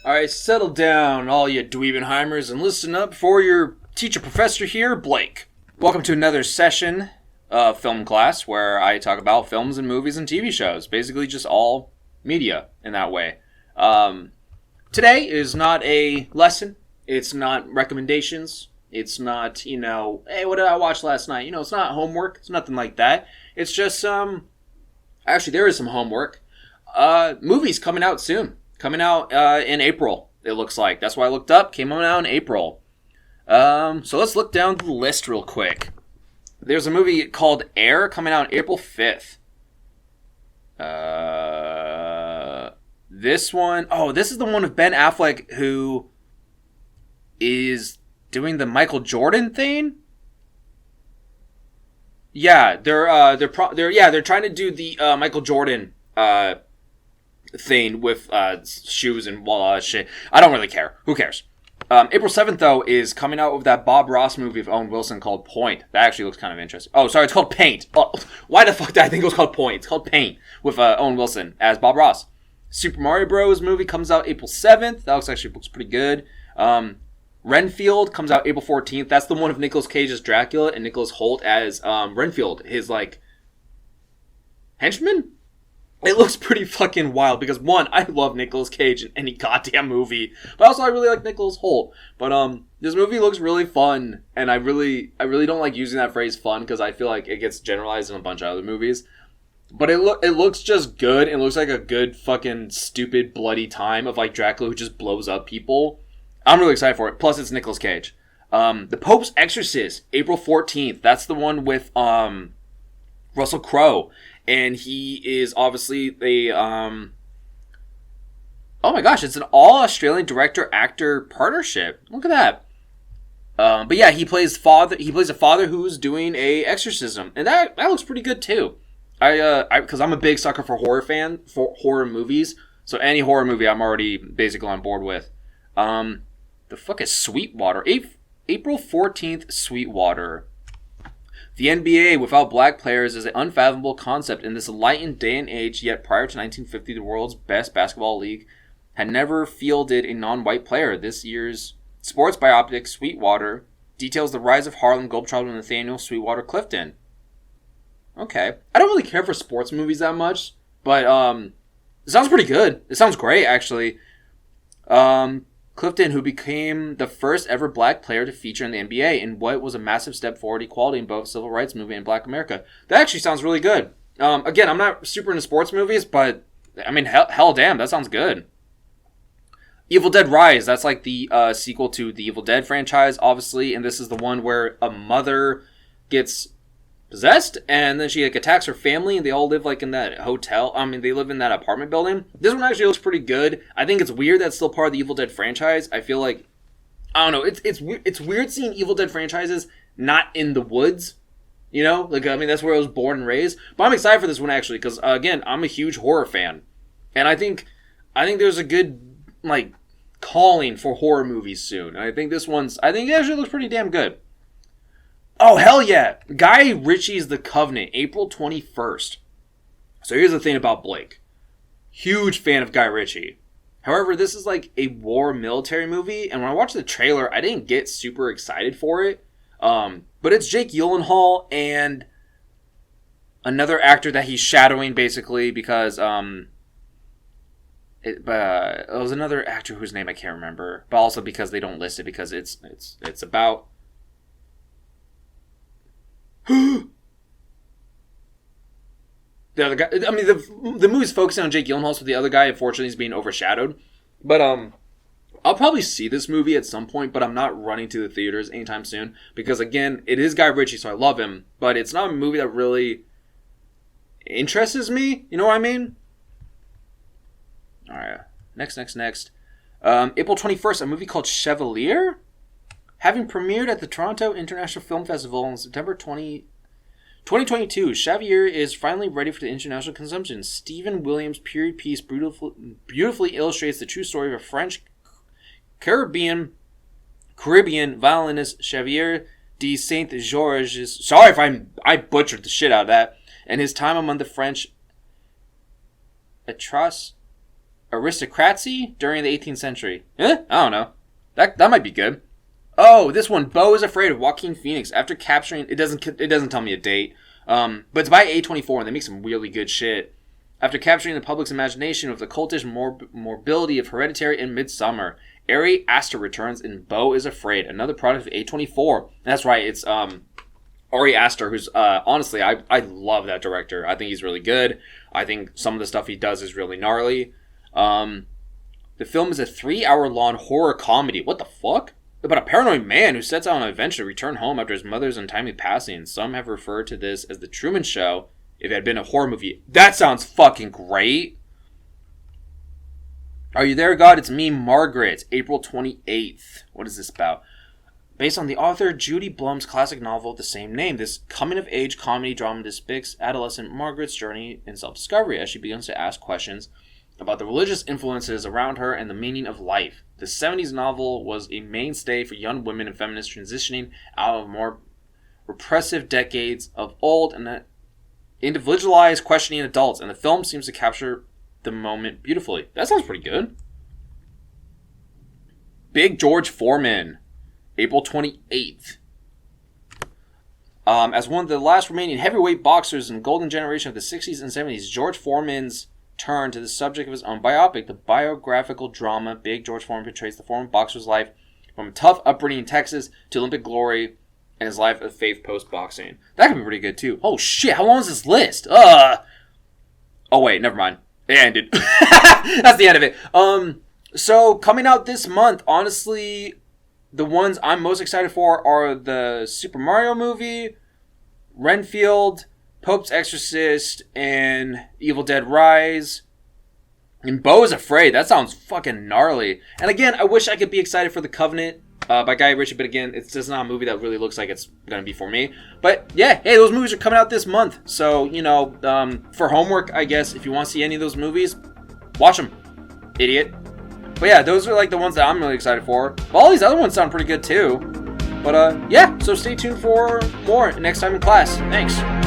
Alright, settle down, all you dweebenheimers, and listen up for your teacher professor here, Blake. Welcome to another session of film class where I talk about films and movies and TV shows. Basically just all media in that way. Today is not a lesson. It's not recommendations. It's not, hey, what did I watch last night? It's not homework. It's nothing like that. It's just actually there is some homework. Movies coming out soon. Coming out in April, it looks like. That's why I looked up. Came out in April. So let's look down the list real quick. There's a movie called Air coming out April 5th. This one... Oh, this is the one with Ben Affleck who is doing the Michael Jordan thing? Yeah, they're trying to do the Michael Jordan thing with shoes and shit. I don't really care. Who cares? April 7th, though, is coming out with that Bob Ross movie of Owen Wilson called Point. That actually looks kind of interesting. Oh, sorry, it's called Paint. Oh, why the fuck did I think it was called Point? It's called Paint with Owen Wilson as Bob Ross. Super Mario Bros. Movie comes out April 7th. That looks pretty good. Renfield comes out April 14th. That's the one of Nicolas Cage as Dracula and Nicholas Hoult as Renfield, his, henchman? It looks pretty fucking wild because, one, I love Nicolas Cage in any goddamn movie, but also I really like Nicholas Hoult. But this movie looks really fun, and I really don't like using that phrase "fun" because I feel like it gets generalized in a bunch of other movies. But it looks just good. It looks like a good fucking stupid bloody time of Dracula who just blows up people. I'm really excited for it. Plus, it's Nicolas Cage. The Pope's Exorcist, April 14th. That's the one with Russell Crowe. And he is obviously a, oh my gosh, it's an all-Australian director-actor partnership. Look at that. But yeah, he plays a father who's doing a exorcism. And that looks pretty good too. Because I'm a big sucker for horror movies. So any horror movie I'm already basically on board with. The fuck is Sweetwater? April 14th, Sweetwater. The NBA without black players is an unfathomable concept in this enlightened day and age, yet prior to 1950, the world's best basketball league had never fielded a non-white player. This year's sports biopic, Sweetwater, details the rise of Harlem Globetrotter Nathaniel Sweetwater Clifton. Okay. I don't really care for sports movies that much, but it sounds pretty good. It sounds great, actually. Clifton, who became the first ever black player to feature in the NBA in what was a massive step forward equality in both civil rights movement and Black America. That actually sounds really good. Again, I'm not super into sports movies, but I mean, hell damn, that sounds good. Evil Dead Rise, that's like the sequel to the Evil Dead franchise, obviously, and this is the one where a mother gets possessed, and then she attacks her family, and they all live in that hotel. They live in that apartment building. This one actually looks pretty good. I think it's weird that's still part of the Evil Dead franchise. I feel like, I don't know, it's weird seeing Evil Dead franchises not in the woods. That's where I was born and raised. But I'm excited for this one actually, because again, I'm a huge horror fan, and I think there's a good calling for horror movies soon. And I think it actually looks pretty damn good. Oh, hell yeah. Guy Ritchie's The Covenant, April 21st. So here's the thing about Blake. Huge fan of Guy Ritchie. However, this is a war military movie, and when I watched the trailer, I didn't get super excited for it. But it's Jake Gyllenhaal and another actor that he's shadowing, basically, because it was another actor whose name I can't remember, but also because they don't list it, because it's about... the other guy, the movie's focusing on Jake Gyllenhaal, so the other guy, unfortunately, is being overshadowed. But, I'll probably see this movie at some point, but I'm not running to the theaters anytime soon. Because, again, it is Guy Ritchie, so I love him. But it's not a movie that really interests me. You know what I mean? Alright, next. April 21st, a movie called Chevalier? Having premiered at the Toronto International Film Festival in September 2022, Chevalier is finally ready for the international consumption. Stephen Williams' period piece beautifully illustrates the true story of a French Caribbean violinist, Xavier de Saint-Georges. Sorry if I butchered the shit out of that. And his time among the French aristocracy during the 18th century. I don't know. That might be good. Oh, this one, Beau is Afraid of Joaquin Phoenix. After capturing, it doesn't tell me a date, but it's by A24 and they make some really good shit. After capturing the public's imagination with the cultish morbidity of Hereditary and Midsummer, Ari Aster returns in Beau is Afraid, another product of A24. And that's right, it's Ari Aster, who's honestly, I love that director. I think he's really good. I think some of the stuff he does is really gnarly. The film is a 3-hour-long horror comedy. What the fuck? About a paranoid man who sets out on an adventure to return home after his mother's untimely passing. Some have referred to this as The Truman Show if it had been a horror movie. That sounds fucking great. Are You There, God? It's Me, Margaret. April 28th. What is this about? Based on the author Judy Blum's classic novel of the same name, this coming-of-age comedy drama depicts adolescent Margaret's journey in self-discovery as she begins to ask questions about the religious influences around her and the meaning of life. The 70s novel was a mainstay for young women and feminists transitioning out of more repressive decades of old and individualized questioning adults, and the film seems to capture the moment beautifully. That sounds pretty good. Big George Foreman, April 28th. As one of the last remaining heavyweight boxers in the golden generation of the 60s and 70s, George Foreman's turn to the subject of his own biopic. The biographical drama Big George Foreman portrays the former boxer's life from a tough upbringing in Texas to Olympic glory and his life of faith post-boxing. That could be pretty good too. Oh shit, how long is this list? Oh wait, never mind. It ended. That's the end of it. So coming out this month, honestly, the ones I'm most excited for are the Super Mario movie, Renfield, Pope's Exorcist, and Evil Dead Rise. And Beau is Afraid. That sounds fucking gnarly. And again, I wish I could be excited for The Covenant by Guy Ritchie, but again, it's just not a movie that really looks like it's going to be for me. But yeah, hey, those movies are coming out this month. So, you know, for homework, I guess, if you want to see any of those movies, watch them, idiot. But yeah, those are like the ones that I'm really excited for. But all these other ones sound pretty good too. But yeah, so stay tuned for more next time in class. Thanks.